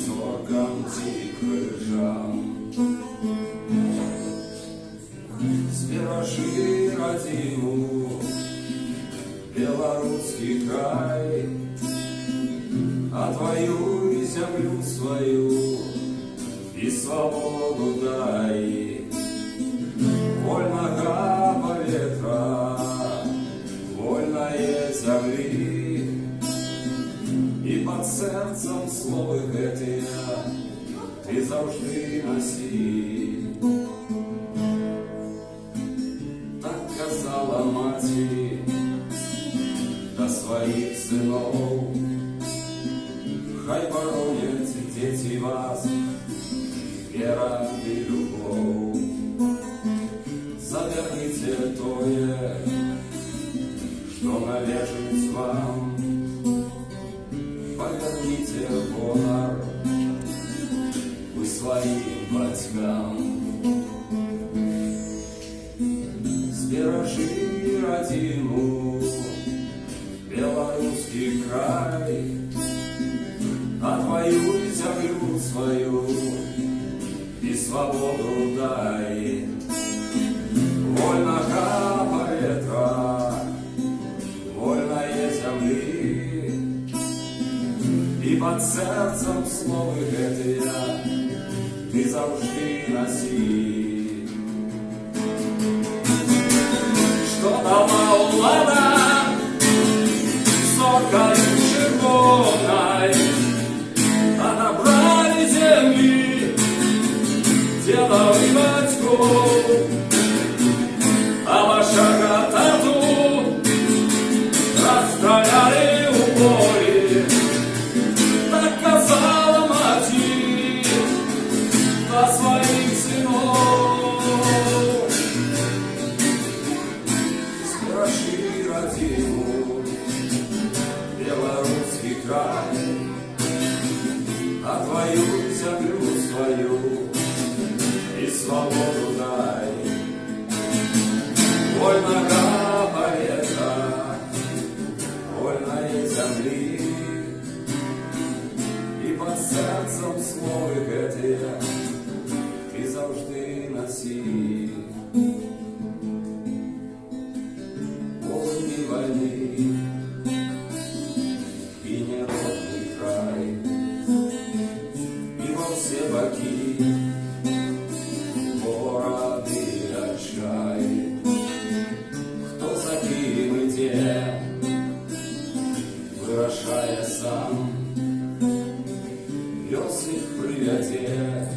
Зоркам ці крижам збережи родину, белорусский край, отвоюй землю свою и свободу дай. Вольного поветра, вольное земли, і під серцем слови гэтыя ти завжди носі. Так казала маці до своїх синов. Хай боронять дети вас вера і любов. Заверните тое, что належить вам. Поверните гонор вы своим батькам. Збережи родину, белорусский край, отвоюй землю свою и свободу дай. Вольного поветра, вольное земли, і під серцем слови гэтыя ти завжди носі. Що дала улада зоркою червоною, отобрали землі дедов і батьков, а ваша тату розстріляли у полі. Так казала мати до своих сынов. Збережи родину, белорусский край, отвоюй землю свою и свободу дай. Вольного поветра, вольной земли, і під серцем слови гэтыя ти завжди носі. Полні війни і неродний край, і во всі боки городи отчай. Хто за ким іде, вирішає сам. Лёс их привяде